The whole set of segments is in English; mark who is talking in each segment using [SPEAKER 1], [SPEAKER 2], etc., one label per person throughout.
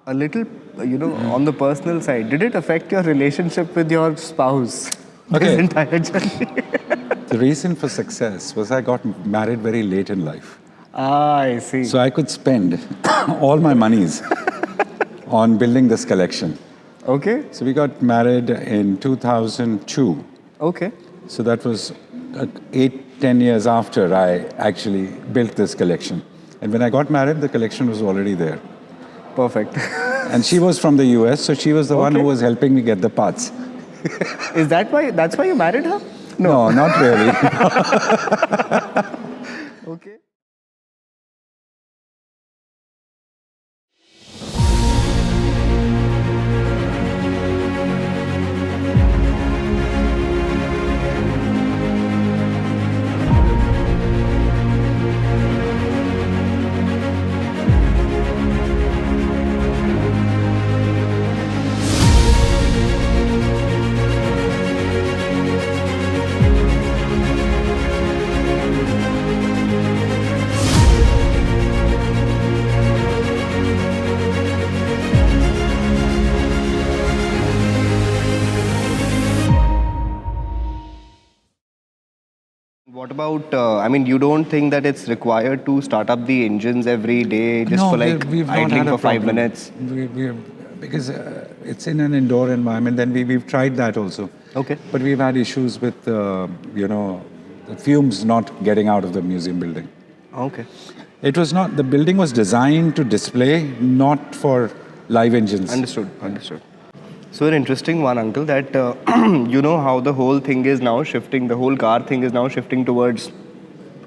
[SPEAKER 1] A little, on the personal side, did it affect your relationship with your spouse? This
[SPEAKER 2] Okay.
[SPEAKER 1] entire journey.
[SPEAKER 2] The reason for success was I got married very late in life.
[SPEAKER 1] I see.
[SPEAKER 2] So I could spend all my monies on building this collection.
[SPEAKER 1] Okay.
[SPEAKER 2] So we got married in 2002.
[SPEAKER 1] Okay.
[SPEAKER 2] So that was 10 years after I actually built this collection. And when I got married, the collection was already there.
[SPEAKER 1] Perfect.
[SPEAKER 2] And she was from the US, so she was the one who
[SPEAKER 1] Okay.
[SPEAKER 2] was helping me get the parts.
[SPEAKER 1] Is that's why you married her?
[SPEAKER 2] No, not really.
[SPEAKER 1] Okay. What about, you don't think that it's required to start up the engines every day just
[SPEAKER 2] No,
[SPEAKER 1] for like
[SPEAKER 2] we've not
[SPEAKER 1] idling
[SPEAKER 2] had a
[SPEAKER 1] for 5
[SPEAKER 2] problem.
[SPEAKER 1] minutes?
[SPEAKER 2] Because it's in an indoor environment, then we've tried that also.
[SPEAKER 1] Okay.
[SPEAKER 2] But we've had issues with, the fumes not getting out of the museum building.
[SPEAKER 1] Okay.
[SPEAKER 2] It was not, the building was designed to display, not for live engines.
[SPEAKER 1] Understood. So an interesting one, uncle, that you know how the whole thing is now shifting, the whole car thing is now shifting towards,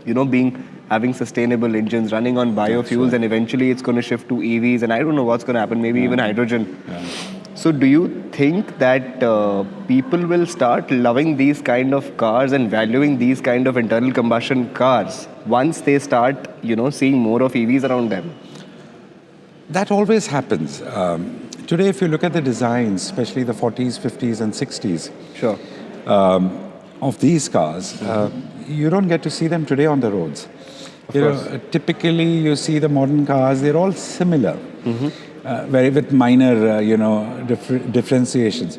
[SPEAKER 1] having sustainable engines running on biofuels, and eventually it's going to shift to EVs, and I don't know what's going to happen, maybe even hydrogen. So do you think that people will start loving these kind of cars and valuing these kind of internal combustion cars once they start, seeing more of EVs around them?
[SPEAKER 2] That always happens. Today, if you look at the designs, especially the 40s, 50s, and 60s,
[SPEAKER 1] Sure.
[SPEAKER 2] of these cars, you don't get to see them today on the roads. Typically, you see the modern cars; they're all similar, very with minor, differentiations.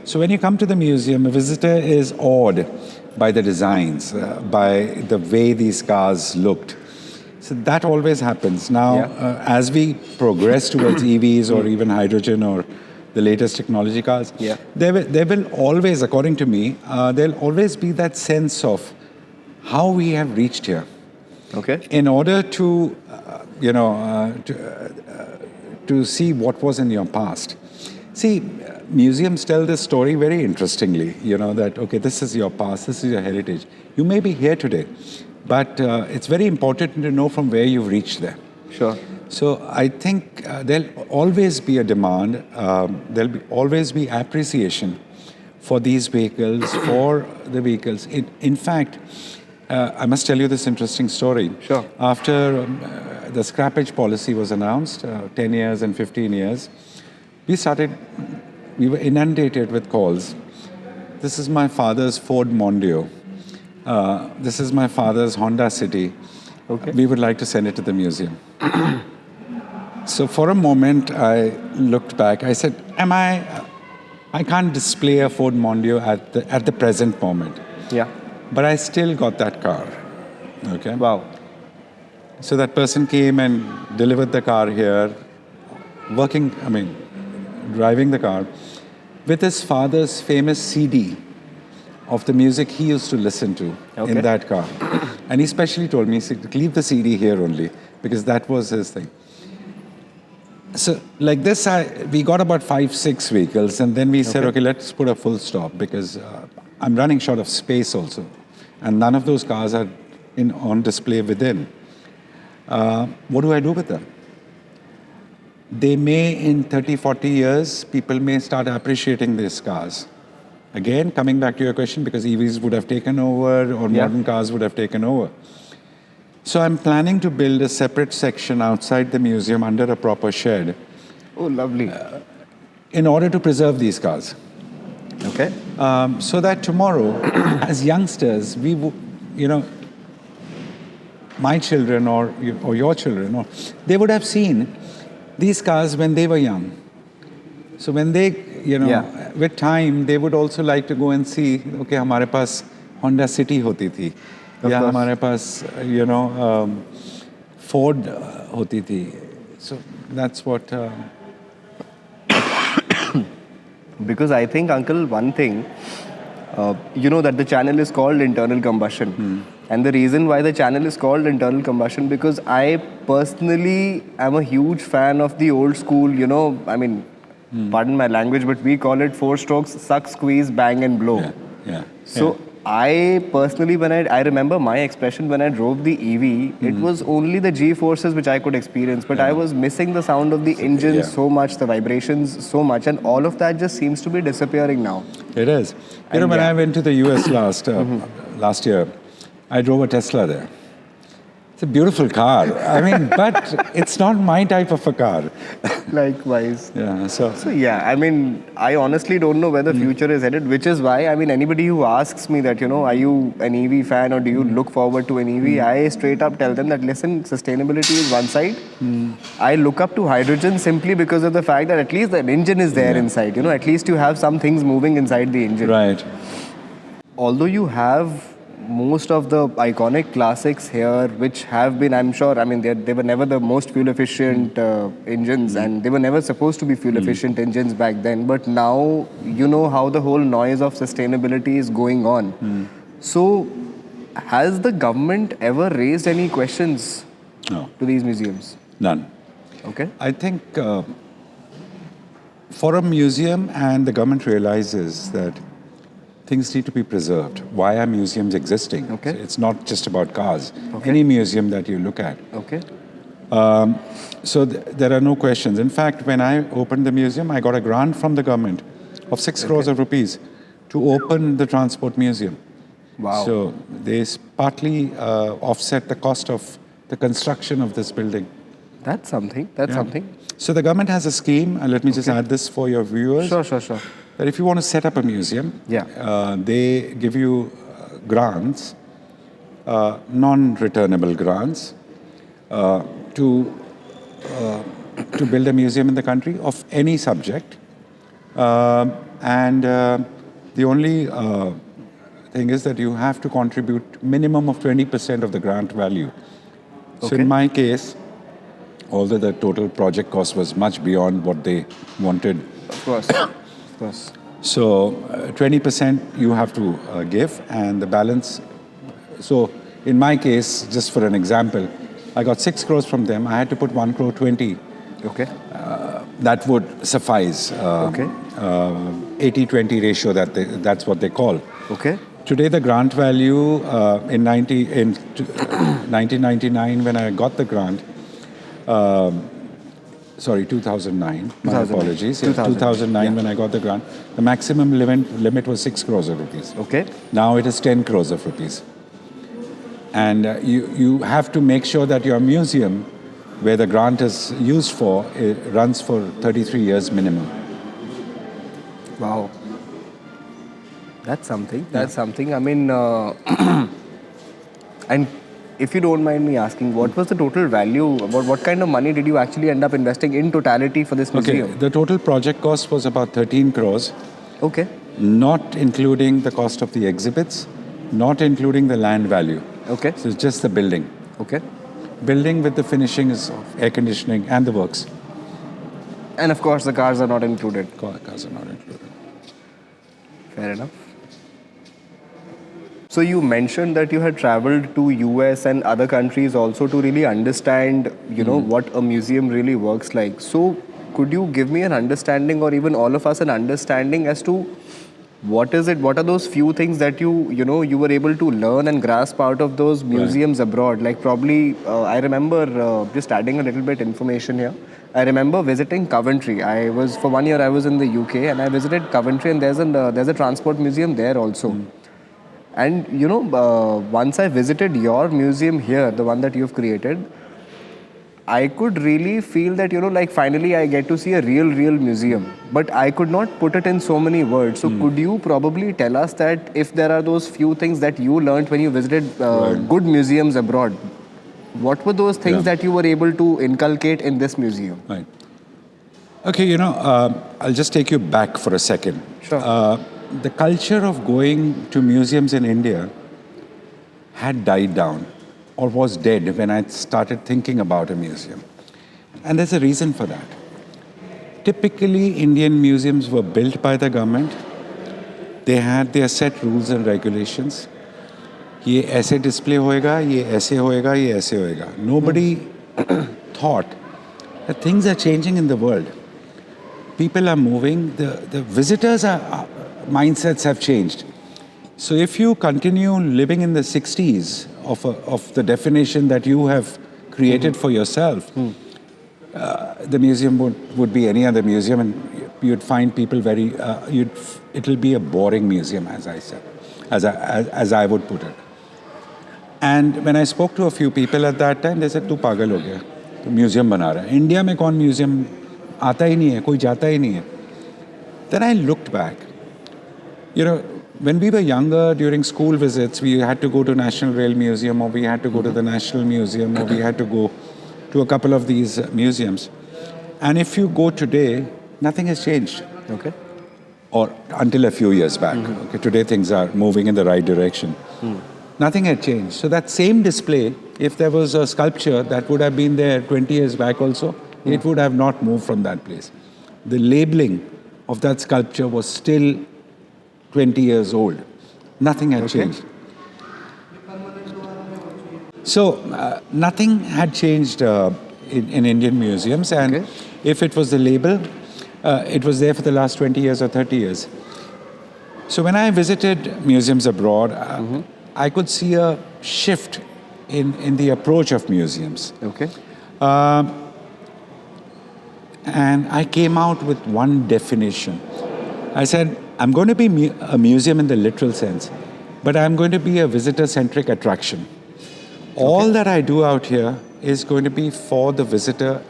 [SPEAKER 2] So when you come to the museum, a visitor is awed by the designs, by the way these cars looked. So that always happens. Now, as we progress towards EVs or even hydrogen or the latest technology cars, there will always, according to me, there'll always be that sense of how we have reached here.
[SPEAKER 1] Okay.
[SPEAKER 2] In order to, to see what was in your past. See, museums tell this story very interestingly, that, okay, this is your past, this is your heritage. You may be here today, but it's very important to know from where you've reached there.
[SPEAKER 1] Sure.
[SPEAKER 2] So I think there'll always be a demand, there'll always be appreciation for these vehicles, for the vehicles. In fact, I must tell you this interesting story.
[SPEAKER 1] Sure.
[SPEAKER 2] After the scrappage policy was announced, 10 years and 15 years, we were inundated with calls. This is my father's Ford Mondeo. This is my father's Honda City.
[SPEAKER 1] Okay.
[SPEAKER 2] We would like to send it to the museum. So for a moment, I looked back. I said, I can't display a Ford Mondeo at the present moment.
[SPEAKER 1] Yeah.
[SPEAKER 2] But I still got that car. Okay.
[SPEAKER 1] Wow.
[SPEAKER 2] So that person came and delivered the car here, driving the car, with his father's famous CD of the music he used to listen to in that car. And he specially told me, leave the CD here only, because that was his thing. So like this, we got about 5-6 vehicles, and then we said, okay, let's put a full stop, because I'm running short of space also. And none of those cars are on display within. What do I do with them? They may, in 30, 40 years, people may start appreciating these cars. Again, coming back to your question, because EVs would have taken over or modern cars would have taken over. So I'm planning to build a separate section outside the museum under a proper shed.
[SPEAKER 1] Oh, lovely.
[SPEAKER 2] In order to preserve these cars.
[SPEAKER 1] Okay.
[SPEAKER 2] So that tomorrow, as youngsters, we would, my children or your children, they would have seen these cars when they were young. So when they, with time, they would also like to go and see, okay, हमारे पास Honda City होती थी, या
[SPEAKER 1] course.
[SPEAKER 2] हमारे पास, Ford होती थी. So that's what.
[SPEAKER 1] Because I think, Uncle, one thing, you know that the channel is called internal combustion. And the reason why the channel is called internal combustion, because I personally am a huge fan of the old school, pardon my language, but we call it 4 strokes, suck, squeeze, bang and blow.
[SPEAKER 2] Yeah.
[SPEAKER 1] So I personally, when I remember my expression when I drove the EV, it was only the G-forces which I could experience, but I was missing the sound of the engine so much, the vibrations so much, and all of that just seems to be disappearing now.
[SPEAKER 2] It is. When I went to the US last year, I drove a Tesla there. It's a beautiful car. I mean, but it's not my type of a car.
[SPEAKER 1] Likewise.
[SPEAKER 2] Yeah. So
[SPEAKER 1] yeah, I honestly don't know where the future is headed, which is why, anybody who asks me that, are you an EV fan or do you look forward to an EV? I straight up tell them that, listen, sustainability is one side. I look up to hydrogen simply because of the fact that at least the engine is there inside, at least you have some things moving inside the engine.
[SPEAKER 2] Right.
[SPEAKER 1] Although you have most of the iconic classics here, which have been, I'm sure, they were never the most fuel efficient engines, and they were never supposed to be fuel efficient engines back then. But now, you know how the whole noise of sustainability is going on. So, has the government ever raised any questions to these museums?
[SPEAKER 2] None.
[SPEAKER 1] Okay.
[SPEAKER 2] I think for a museum, and the government realizes that things need to be preserved. Why are museums existing?
[SPEAKER 1] Okay.
[SPEAKER 2] So it's not just about cars. Any museum that you look at.
[SPEAKER 1] Okay.
[SPEAKER 2] So there are no questions. In fact, when I opened the museum, I got a grant from the government of 6 crores of rupees to open the transport museum.
[SPEAKER 1] Wow.
[SPEAKER 2] So they partly offset the cost of the construction of this building.
[SPEAKER 1] That's something. That's something.
[SPEAKER 2] So the government has a scheme, and let me just add this for your viewers.
[SPEAKER 1] Sure.
[SPEAKER 2] That if you want to set up a museum, they give you grants, non-returnable grants, to build a museum in the country of any subject. And the only thing is that you have to contribute minimum of 20% of the grant value. So in my case, although the total project cost was much beyond what they wanted.
[SPEAKER 1] Of course.
[SPEAKER 2] So 20% you have to give, and the balance. So in my case, just for an example, I got 6 crores from them. I had to put 1 crore 20.
[SPEAKER 1] Okay.
[SPEAKER 2] That would suffice. 80-20 ratio, that's what they call.
[SPEAKER 1] Okay.
[SPEAKER 2] Today the grant value in 1999 when I got the grant, 2009. My apologies. 2009 when I got the grant. The maximum limit was 6 crores of rupees.
[SPEAKER 1] Okay.
[SPEAKER 2] Now it is 10 crores of rupees. And you have to make sure that your museum, where the grant is used for, it runs for 33 years minimum.
[SPEAKER 1] Wow. That's something. And if you don't mind me asking, what was the total value? What kind of money did you actually end up investing in totality for this museum?
[SPEAKER 2] Okay, the total project cost was about 13 crores.
[SPEAKER 1] Okay.
[SPEAKER 2] Not including the cost of the exhibits, not including the land value.
[SPEAKER 1] Okay.
[SPEAKER 2] So it's just the building.
[SPEAKER 1] Okay.
[SPEAKER 2] Building with the finishings, air conditioning, and the works.
[SPEAKER 1] And of course, the cars are not included.
[SPEAKER 2] Cars are not included.
[SPEAKER 1] Fair enough. So you mentioned that you had traveled to US and other countries also to really understand, what a museum really works like. So could you give me an understanding, or even all of us an understanding as to what is it? What are those few things that you were able to learn and grasp out of those museums abroad? Like probably, I remember just adding a little bit information here. I remember visiting Coventry. For 1 year I was in the UK and I visited Coventry, and there's a transport museum there also. And once I visited your museum here, the one that you've created, I could really feel that, finally I get to see a real museum. But I could not put it in so many words. So could you probably tell us that if there are those few things that you learned when you visited good museums abroad, what were those things that you were able to inculcate in this museum?
[SPEAKER 2] Right. Okay, I'll just take you back for a second.
[SPEAKER 1] Sure.
[SPEAKER 2] The culture of going to museums in India had died down or was dead when I started thinking about a museum. And there's a reason for that. Typically, Indian museums were built by the government. They had their set rules and regulations. ये ऐसे display होएगा, ये ऐसे होएगा, ये ऐसे होएगा. Nobody thought that things are changing in the world. People are moving. The visitors' mindsets have changed. So if you continue living in the 60s of the definition that you have created for yourself, the museum would be any other museum, and you'd find people very. It'll be a boring museum, as I said, as I would put it. And when I spoke to a few people at that time, they said, "तू पागल हो गया, तू museum बना रहा है। India में कौन म्यूजियम आता ही नहीं है, कोई जाता ही नहीं है." Then I looked back. When we were younger, during school visits, we had to go to National Rail Museum, or we had to go to the National Museum, or we had to go to a couple of these museums. And if you go today, nothing has changed.
[SPEAKER 1] Okay.
[SPEAKER 2] Or until a few years back. Okay, today things are moving in the right direction. Nothing had changed. So that same display, if there was a sculpture that would have been there 20 years back also, it would have not moved from that place. The labeling of that sculpture was still 20 years old. Nothing had changed. So nothing had changed in Indian museums, and if it was the label, it was there for the last 20 years or 30 years. So when I visited museums abroad, I could see a shift in the approach of museums.
[SPEAKER 1] Okay.
[SPEAKER 2] And I came out with one definition. I said, I'm going to be a museum in the literal sense, but I'm going to be a visitor-centric attraction. All that I do out here is going to be for the visitor,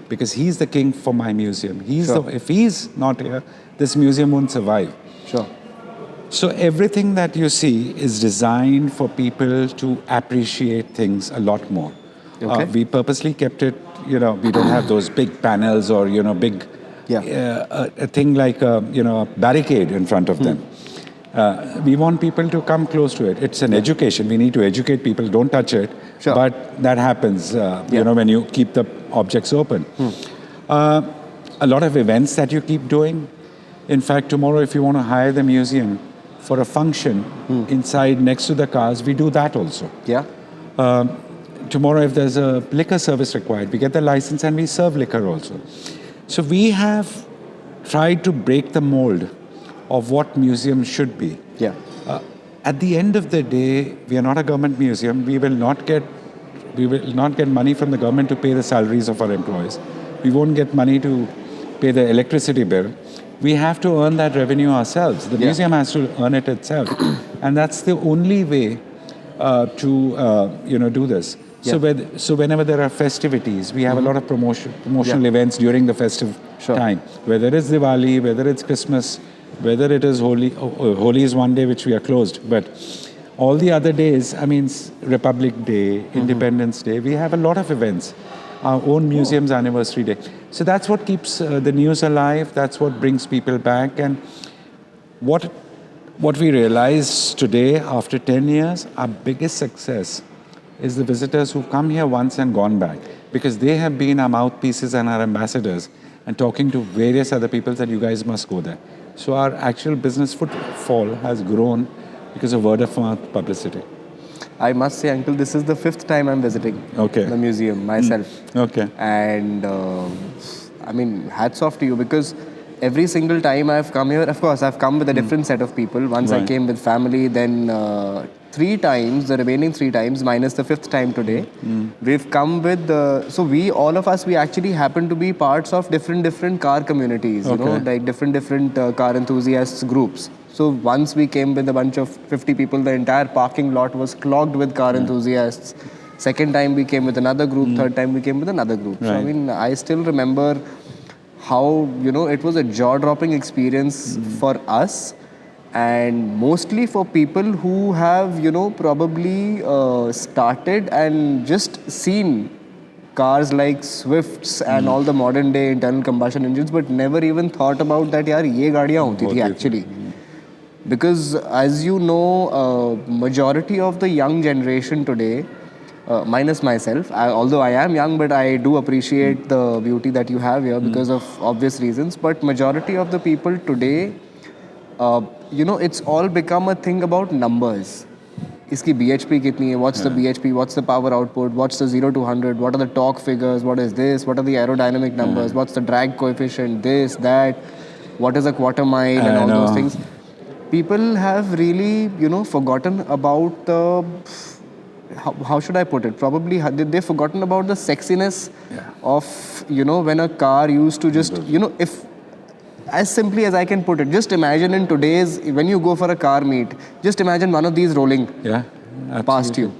[SPEAKER 2] because he's the king for my museum. If he's not here, this museum won't survive.
[SPEAKER 1] Sure.
[SPEAKER 2] So everything that you see is designed for people to appreciate things a lot more.
[SPEAKER 1] Okay.
[SPEAKER 2] We purposely kept it, we don't have those big panels or, big, a thing like, a barricade in front of them. We want people to come close to it. It's an education. We need to educate people. Don't touch it.
[SPEAKER 1] Sure.
[SPEAKER 2] But that happens, when you keep the objects open. A lot of events that you keep doing. In fact, tomorrow, if you want to hire the museum for a function inside next to the cars, we do that also.
[SPEAKER 1] Yeah.
[SPEAKER 2] Tomorrow, if there's a liquor service required, we get the license and we serve liquor also. So we have tried to break the mold of what museums should be.
[SPEAKER 1] Yeah.
[SPEAKER 2] At the end of the day, we are not a government museum. We will not get money from the government to pay the salaries of our employees. We won't get money to pay the electricity bill. We have to earn that revenue ourselves. The museum has to earn it itself. And that's the only way to do this.
[SPEAKER 1] Yeah.
[SPEAKER 2] So whenever there are festivities, we have a lot of promotional events during the festive time. Whether it's Diwali, whether it's Christmas, whether it is Holi. Holi is one day which we are closed. But all the other days, Republic Day, Independence Day, we have a lot of events. Our own museum's anniversary day. So that's what keeps the news alive. That's what brings people back. And what we realize today, after 10 years, our biggest success is the visitors who've come here once and gone back, because they have been our mouthpieces and our ambassadors and talking to various other people that you guys must go there. So our actual business footfall has grown because of word of mouth publicity.
[SPEAKER 1] I must say, Uncle, this is the 5th time I'm visiting the museum myself.
[SPEAKER 2] Okay.
[SPEAKER 1] And hats off to you, because every single time I've come here, of course, I've come with a different set of people. Once I came with family, then 3 times, the remaining 3 times, minus the 5th time today, we've come with, all of us, we actually happen to be parts of different car communities, like different car enthusiasts groups. So once we came with a bunch of 50 people, the entire parking lot was clogged with car enthusiasts. Second time we came with another group, third time we came with another group.
[SPEAKER 2] Right.
[SPEAKER 1] So I still remember how, it was a jaw-dropping experience for us, and mostly for people who have, probably started and just seen cars like Swifts and all the modern day internal combustion engines, but never even thought about that यार ये गाड़ियाँ होती थी actually. Because as you know, majority of the young generation today, minus myself, although I am young, but I do appreciate the beauty that you have here because of obvious reasons. But majority of the people today, it's all become a thing about numbers. इसकी BHP कितनी है? What's the BHP? What's the power output? What's the 0 to 100? What are the torque figures? What is this? What are the aerodynamic numbers? What's the drag coefficient? This, that. What is a quarter mile and all those things? People have really, forgotten about the, how should I put it? Probably they've forgotten about the sexiness of, when a car used to just, if, as simply as I can put it, just imagine in today's, when you go for a car meet, just imagine one of these rolling past you.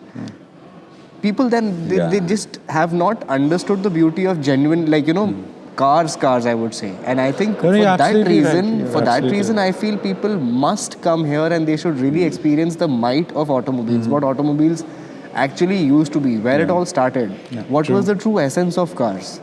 [SPEAKER 1] People then, they just have not understood the beauty of genuine, cars, I would say. And I think for that reason, I feel people must come here and they should really experience the might of automobiles, what automobiles actually used to be, where it all started. What was the true essence of cars?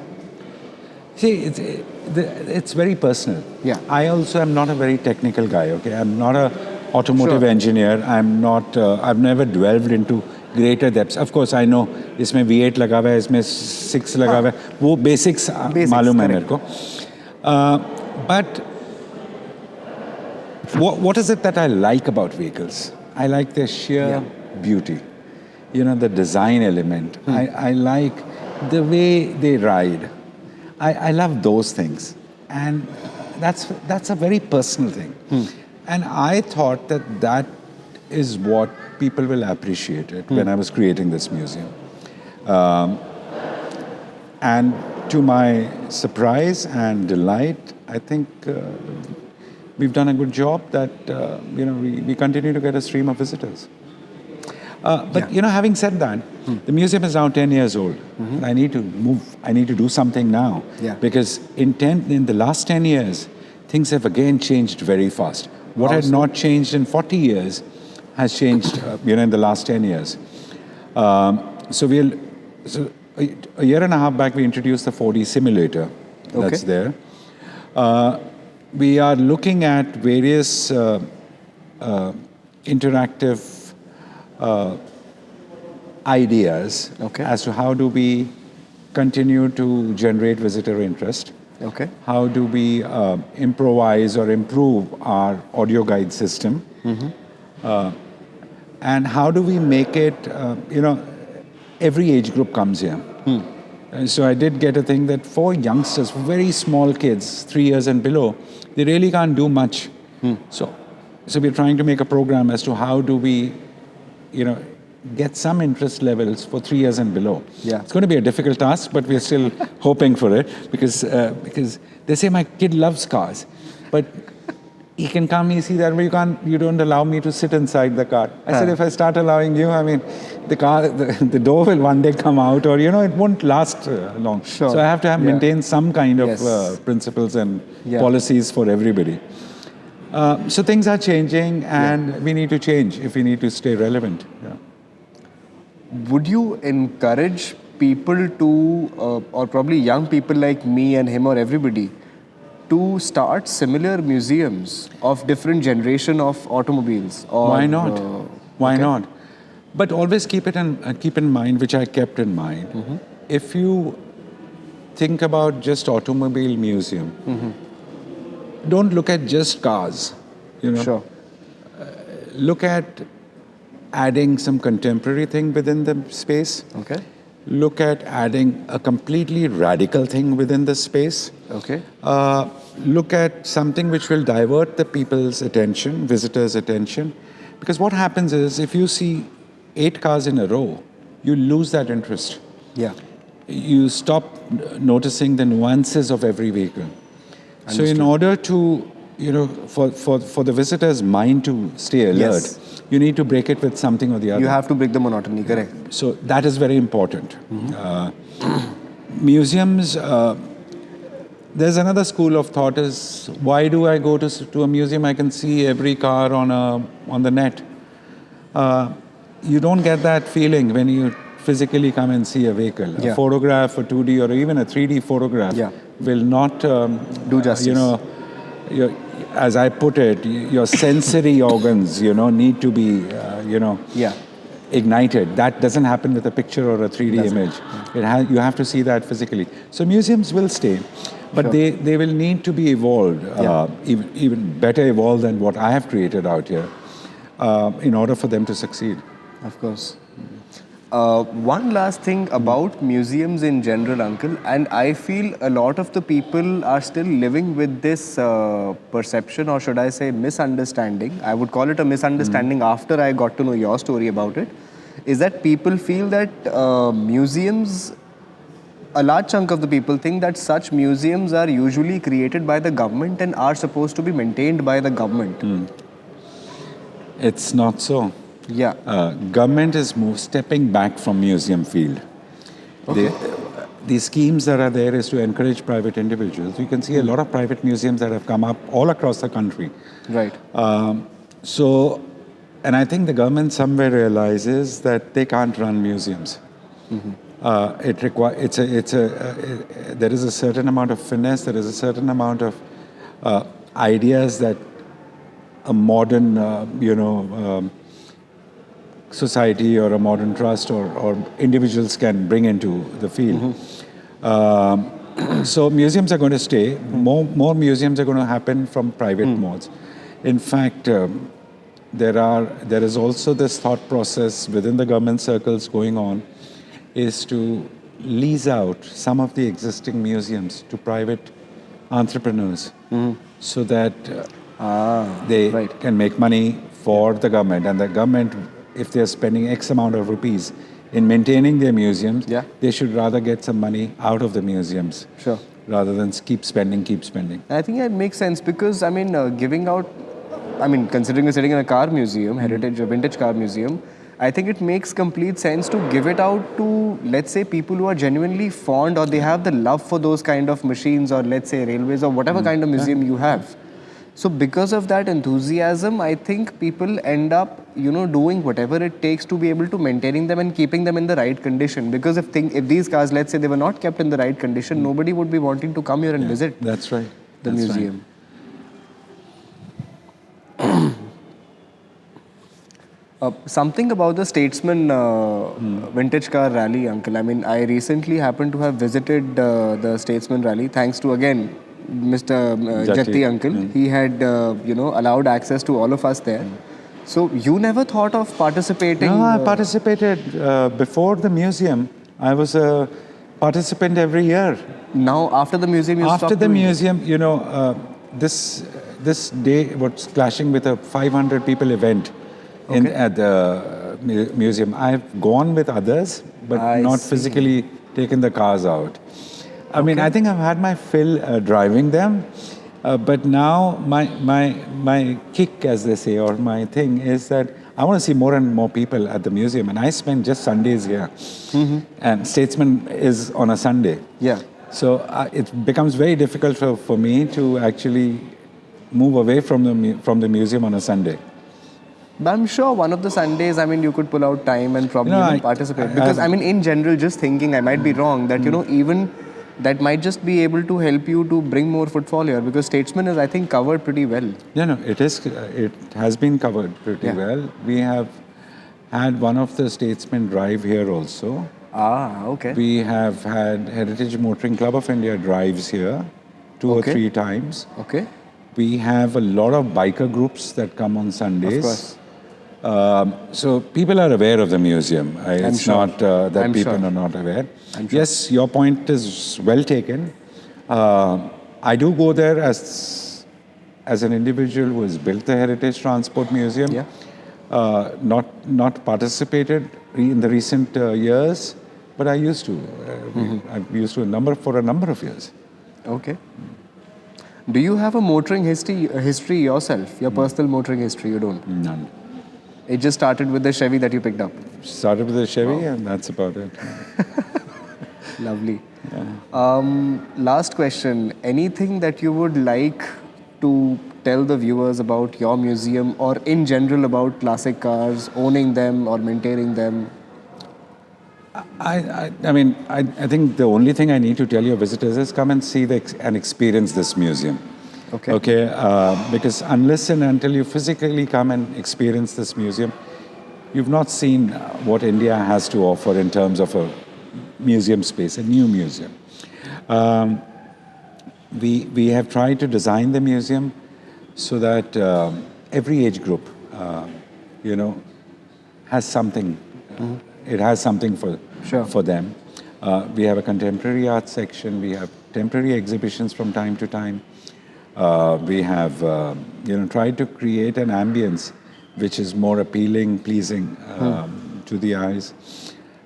[SPEAKER 2] See, it's very personal.
[SPEAKER 1] Yeah.
[SPEAKER 2] I also am not a very technical guy, okay? I'm not a automotive engineer. I'm not, I've never delved into greater depths. Of course, I know इसमें V8 लगा हुआ है, इसमें 6 लगा हुआ है. वो basics मालूम है मेरे को. But what is it that I like about vehicles? I like their sheer beauty. The design element. I like the way they ride. I love those things. And that's a very personal thing. And I thought that is what people will appreciate it when I was creating this museum. And to my surprise and delight, I think we've done a good job that, we continue to get a stream of visitors. But having said that, the museum is now 10 years old. I need to move. I need to do something now. Because in the last 10 years, things have again changed very fast. What had not changed in 40 years has changed, in the last 10 years. So a year and a half back, we introduced the 4D simulator that's there. We are looking at various interactive ideas as to how do we continue to generate visitor interest. How do we improvise or improve our audio guide system? And how do we make it, every age group comes here. And so I did get a thing that for youngsters, very small kids, 3 years and below, they really can't do much. So we're trying to make a program as to how do we, get some interest levels for 3 years and below. It's going to be a difficult task, but we're still hoping for it because they say my kid loves cars, but he can come, he see that, but you don't allow me to sit inside the car. I said, if I start allowing you, the car, the door will one day come out, or it won't last long. So I have to maintain some kind of principles and policies for everybody. So things are changing, and we need to change if we need to stay relevant.
[SPEAKER 1] Would you encourage people to, or probably young people like me and him or everybody, to start similar museums of different generation of automobiles? Or,
[SPEAKER 2] why not? Why not? But always keep in mind, which I kept in mind. If you think about just automobile museum, don't look at just cars. Look at adding some contemporary thing within the space. Look at adding a completely radical thing within the space. Look at something which will divert the people's attention, visitors' attention. Because what happens is, if you see 8 cars in a row, you lose that interest. You stop noticing the nuances of every vehicle. So in order to, for the visitor's mind to stay alert, you need to break it with something or the other.
[SPEAKER 1] You have to break the monotony, correct.
[SPEAKER 2] So that is very important. Museums, there's another school of thought is, why do I go to a museum? I can see every car on the net. You don't get that feeling when you physically come and see a vehicle. A
[SPEAKER 1] Yeah.
[SPEAKER 2] photograph, a 2D or even a 3D photograph
[SPEAKER 1] Yeah.
[SPEAKER 2] will not
[SPEAKER 1] Do justice.
[SPEAKER 2] your, as I put it, your sensory organs, need to be,
[SPEAKER 1] Yeah.
[SPEAKER 2] ignited. That doesn't happen with a picture or a 3D
[SPEAKER 1] Doesn't.
[SPEAKER 2] image. You have to see that physically. So museums will stay, but
[SPEAKER 1] Sure.
[SPEAKER 2] they will need to be evolved, even better evolved than what I have created out here, in order for them to succeed.
[SPEAKER 1] Of course. One last thing about museums in general, Uncle, and I feel a lot of the people are still living with this perception, or should I say misunderstanding. I would call it a misunderstanding after I got to know your story about it, is that people feel that museums, a large chunk of the people think that such museums are usually created by the government and are supposed to be maintained by the government.
[SPEAKER 2] It's not so.
[SPEAKER 1] Yeah.
[SPEAKER 2] Government is stepping back from museum field. The schemes that are there is to encourage private individuals. You can see a lot of private museums that have come up all across the country.
[SPEAKER 1] Right.
[SPEAKER 2] And I think the government somewhere realizes that they can't run museums. There is a certain amount of finesse, there is a certain amount of ideas that a modern, society or a modern trust or individuals can bring into the field. So museums are going to stay. More museums are going to happen from private modes. In fact, there is also this thought process within the government circles going on, is to lease out some of the existing museums to private entrepreneurs, so that they can make money for the government, and the government, if they're spending X amount of rupees in maintaining their museums, they should rather get some money out of the museums, rather than keep spending.
[SPEAKER 1] I think it makes sense because, giving out, considering you're sitting in a car museum, heritage, a vintage car museum, I think it makes complete sense to give it out to, let's say, people who are genuinely fond or they have the love for those kind of machines, or let's say railways or whatever kind of museum you have. So because of that enthusiasm, I think people end up, doing whatever it takes to be able to maintaining them and keeping them in the right condition. Because if these cars, let's say, they were not kept in the right condition, nobody would be wanting to come here and visit
[SPEAKER 2] That's right.
[SPEAKER 1] the
[SPEAKER 2] That's
[SPEAKER 1] museum. Something about the Statesman vintage car rally, Uncle. I recently happened to have visited the Statesman rally, thanks to, again, Mr. Jatti Uncle. He had, allowed access to all of us there. So you never thought of participating?
[SPEAKER 2] No, I participated before the museum. I was a participant every year.
[SPEAKER 1] Now, after the museum, you
[SPEAKER 2] After
[SPEAKER 1] stopped
[SPEAKER 2] the
[SPEAKER 1] doing it?
[SPEAKER 2] museum, this day was clashing with a 500 people event at the museum. I've gone with others, but not physically taken the cars out. I think I've had my fill driving them, but now my kick, as they say, or my thing is that I want to see more and more people at the museum, and I spend just Sundays here. And Statesman is on a Sunday.
[SPEAKER 1] Yeah.
[SPEAKER 2] So it becomes very difficult for me to actually move away from the museum on a Sunday.
[SPEAKER 1] But I'm sure one of the Sundays, you could pull out time and probably participate. Because, in general, just thinking, I might be wrong, that, even that might just be able to help you to bring more footfall here, because Statesman is, I think, covered pretty well.
[SPEAKER 2] No, it has been covered pretty well. We have had one of the Statesmen drive here also.
[SPEAKER 1] Okay.
[SPEAKER 2] We have had Heritage Motoring Club of India drives here 2 or 3 times.
[SPEAKER 1] Okay.
[SPEAKER 2] We have a lot of biker groups that come on Sundays.
[SPEAKER 1] Of course.
[SPEAKER 2] So people are aware of the museum. It's not that people are not aware. Yes, your point is well taken. I do go there as an individual who has built the Heritage Transport Museum.
[SPEAKER 1] Yeah.
[SPEAKER 2] Not participated in the recent years, but I used to. I've used to for a number of years.
[SPEAKER 1] Okay. Do you have a motoring history yourself? Your personal motoring history? You don't?
[SPEAKER 2] None.
[SPEAKER 1] It just started with the Chevy that you picked up?
[SPEAKER 2] Started with the Chevy, and that's about it.
[SPEAKER 1] Lovely. Last question. Anything that you would like to tell the viewers about your museum, or in general about classic cars, owning them or maintaining them?
[SPEAKER 2] I think the only thing I need to tell your visitors is come and see and experience this museum.
[SPEAKER 1] Okay.
[SPEAKER 2] Okay, because unless and until you physically come and experience this museum, you've not seen what India has to offer in terms of a museum space, a new museum. We have tried to design the museum so that every age group, has something. It has something for them. We have a contemporary art section. We have temporary exhibitions from time to time. We have, tried to create an ambience which is more appealing, pleasing to the eyes.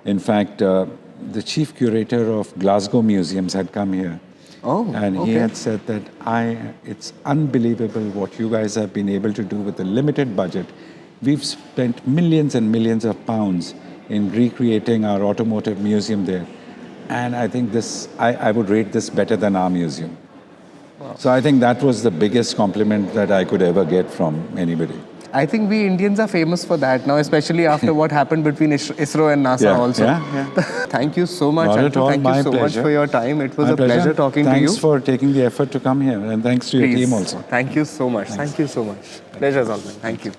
[SPEAKER 2] In fact, the chief curator of Glasgow Museums had come here.
[SPEAKER 1] Oh,
[SPEAKER 2] And he
[SPEAKER 1] okay.
[SPEAKER 2] had said that it's unbelievable what you guys have been able to do with a limited budget. We've spent millions and millions of pounds in recreating our automotive museum there. And I think I would rate this better than our museum. Wow. So I think that was the biggest compliment that I could ever get from anybody.
[SPEAKER 1] I think we Indians are famous for that now, especially after what happened between ISRO and NASA also.
[SPEAKER 2] Yeah.
[SPEAKER 1] Thank you so much,
[SPEAKER 2] Not at
[SPEAKER 1] Uncle.
[SPEAKER 2] all.
[SPEAKER 1] Thank
[SPEAKER 2] My
[SPEAKER 1] you so
[SPEAKER 2] pleasure.
[SPEAKER 1] much for your time. It was
[SPEAKER 2] My
[SPEAKER 1] a pleasure talking to you.
[SPEAKER 2] Thanks for taking the effort to come here, and thanks to your
[SPEAKER 1] Please.
[SPEAKER 2] team also.
[SPEAKER 1] Thank you so much. Thank you so much. Pleasure's all mine. Thank you.